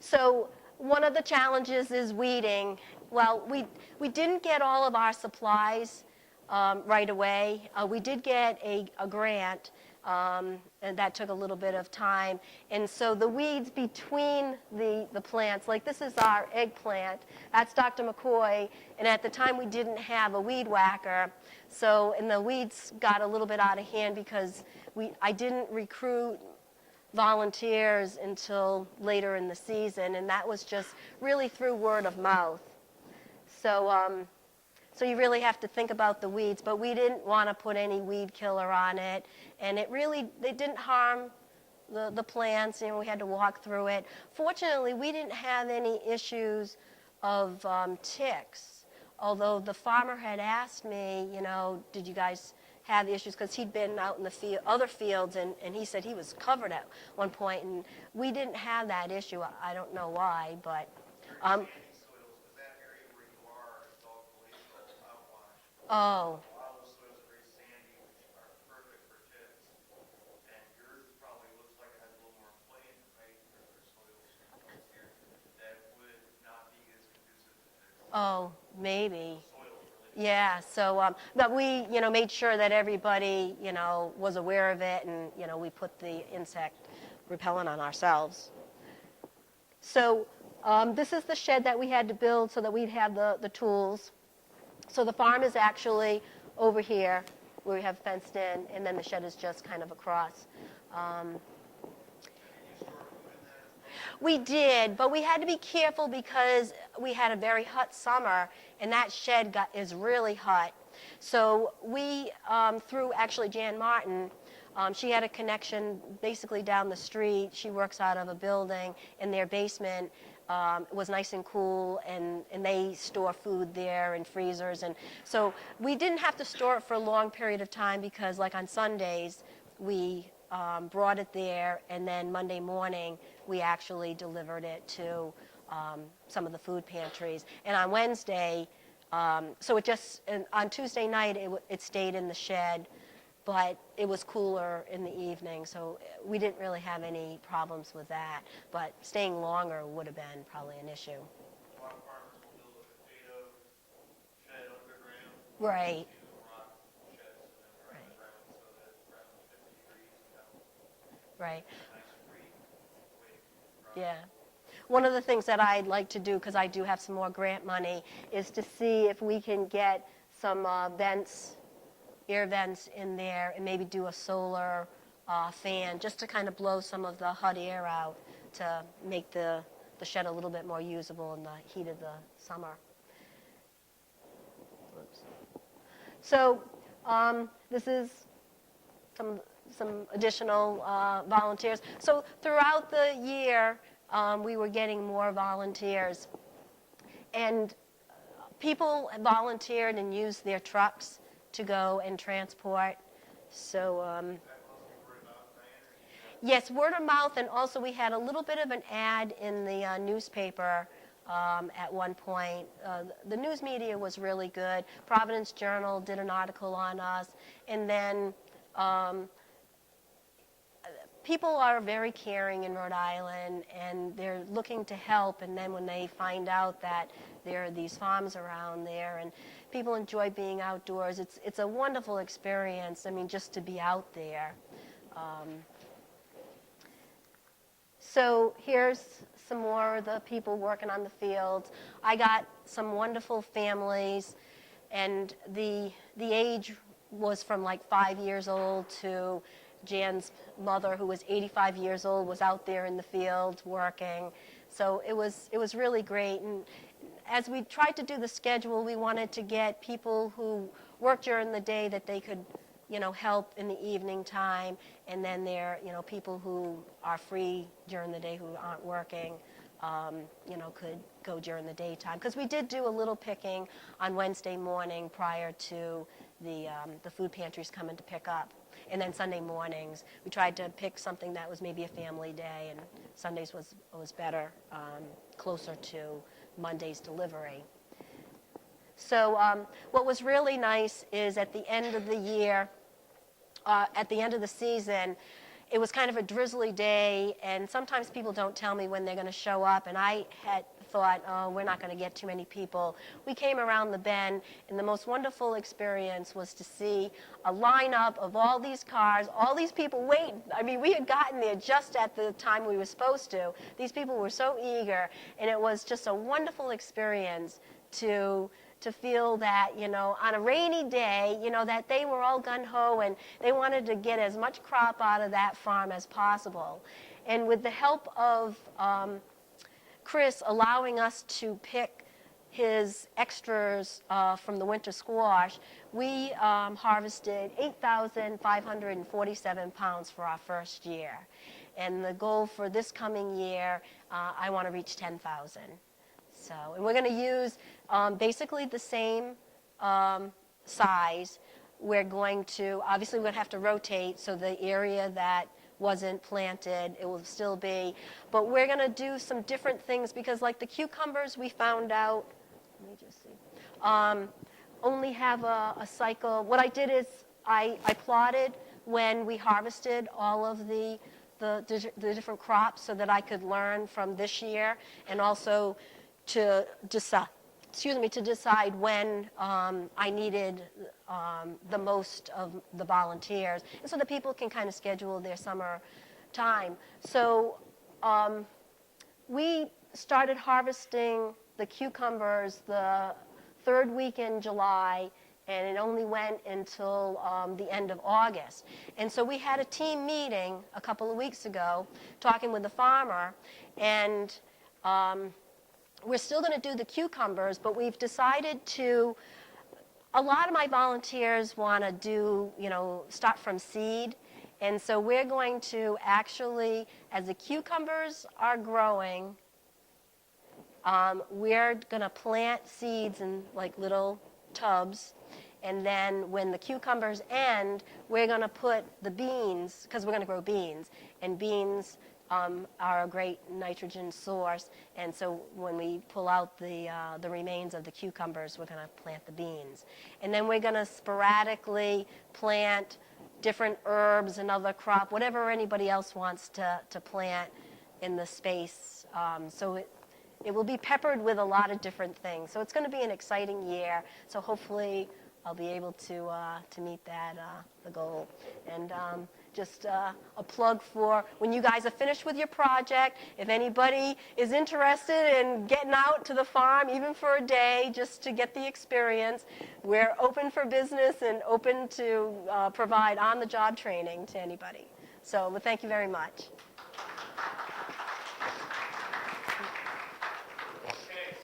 So one of the challenges is weeding. Well, we didn't get all of our supplies right away. We did get a grant, and that took a little bit of time. And so the weeds between the plants, like this is our eggplant, that's Dr. McCoy, and at the time we didn't have a weed whacker. So, and the weeds got a little bit out of hand because I didn't recruit volunteers until later in the season, and that was just really through word of mouth. So, so you really have to think about the weeds, but we didn't want to put any weed killer on it, and it didn't harm the plants. You know, we had to walk through it. Fortunately, we didn't have any issues of ticks, although the farmer had asked me, you know, did you guys have issues, because he'd been out in the other fields, and he said he was covered at one point, and we didn't have that issue. I don't know why, but oh. A lot of those soils are very sandy, which are perfect for ticks. And yours probably looks like it has a little more clay in it, right? There's soils here that would not be as conducive to ticks. Oh, maybe. Yeah, so, but we, you know, made sure that everybody, you know, was aware of it, and, you know, we put the insect repellent on ourselves. So this is the shed that we had to build so that we'd have the tools. So the farm is actually over here where we have fenced in, and then the shed is just kind of across. We did, but we had to be careful because we had a very hot summer, and that shed is really hot. So we, through actually Jan Martin, she had a connection basically down the street. She works out of a building in their basement. It was nice and cool, and they store food there in freezers. And so we didn't have to store it for a long period of time because, like on Sundays, we brought it there, and then Monday morning we actually delivered it to some of the food pantries. And on Wednesday, so it just, on Tuesday night it stayed in the shed, but it was cooler in the evening, so we didn't really have any problems with that. But staying longer would have been probably an issue. A lot of farmers will build a potato shed underground. Right. Rock sheds underground so that around 50 degrees, you know, Right. nice free way. Yeah. One of the things that I'd like to do, because I do have some more grant money, is to see if we can get some vents, air vents in there, and maybe do a solar fan just to kind of blow some of the hot air out to make the shed a little bit more usable in the heat of the summer. Oops. So this is some additional volunteers. So throughout the year, we were getting more volunteers, and people volunteered and used their trucks to go and transport. So yes, word of mouth, and also we had a little bit of an ad in the newspaper at one point. The news media was really good. Providence Journal did an article on us, and then people are very caring in Rhode Island, and they're looking to help, and then when they find out that there are these farms around there, and people enjoy being outdoors, it's a wonderful experience, I mean, just to be out there. So here's some more of the people working on the fields. I got some wonderful families, and the age was from like 5 years old to Jan's mother, who was 85 years old, was out there in the field working. So it was really great. And as we tried to do the schedule, we wanted to get people who work during the day that they could, you know, help in the evening time, and then there, you know, people who are free during the day who aren't working, you know, could go during the daytime. Because we did do a little picking on Wednesday morning prior to the food pantries coming to pick up. And then Sunday mornings, we tried to pick something that was maybe a family day, and Sundays was better, closer to Monday's delivery. So what was really nice is at the end of the year, at the end of the season, it was kind of a drizzly day, and sometimes people don't tell me when they're going to show up, and I had thought, oh, we're not going to get too many people. We came around the bend, and the most wonderful experience was to see a lineup of all these cars, all these people waiting. I mean, we had gotten there just at the time we were supposed to. These people were so eager, and it was just a wonderful experience to feel that, you know, on a rainy day, you know, that they were all gung-ho and they wanted to get as much crop out of that farm as possible. And with the help of Chris allowing us to pick his extras from the winter squash, we harvested 8,547 pounds for our first year. And the goal for this coming year, I want to reach 10,000. So, and we're going to use basically the same size. We're going to, obviously we're going to have to rotate, so the area that wasn't planted, it will still be. But we're going to do some different things because like the cucumbers we found out, let me just see, only have a cycle. What I did is I plotted when we harvested all of the different crops so that I could learn from this year, and also to decide when I needed the most of the volunteers, and so that people can kind of schedule their summer time. So we started harvesting the cucumbers the third week in July, and it only went until the end of August. And so we had a team meeting a couple of weeks ago talking with the farmer, and we're still going to do the cucumbers, but we've decided to, a lot of my volunteers want to do, you know, start from seed. And so we're going to actually, as the cucumbers are growing, we're going to plant seeds in like little tubs. And then when the cucumbers end, we're going to put the beans, because we're going to grow beans, and beans are a great nitrogen source, and so when we pull out the remains of the cucumbers, we're going to plant the beans. And then we're going to sporadically plant different herbs, another crop, whatever anybody else wants to plant in the space. So it will be peppered with a lot of different things. So it's going to be an exciting year, so hopefully I'll be able to meet that, the goal. And just a plug for when you guys are finished with your project, if anybody is interested in getting out to the farm, even for a day, just to get the experience, we're open for business and open to provide on-the-job training to anybody. So, well, thank you very much.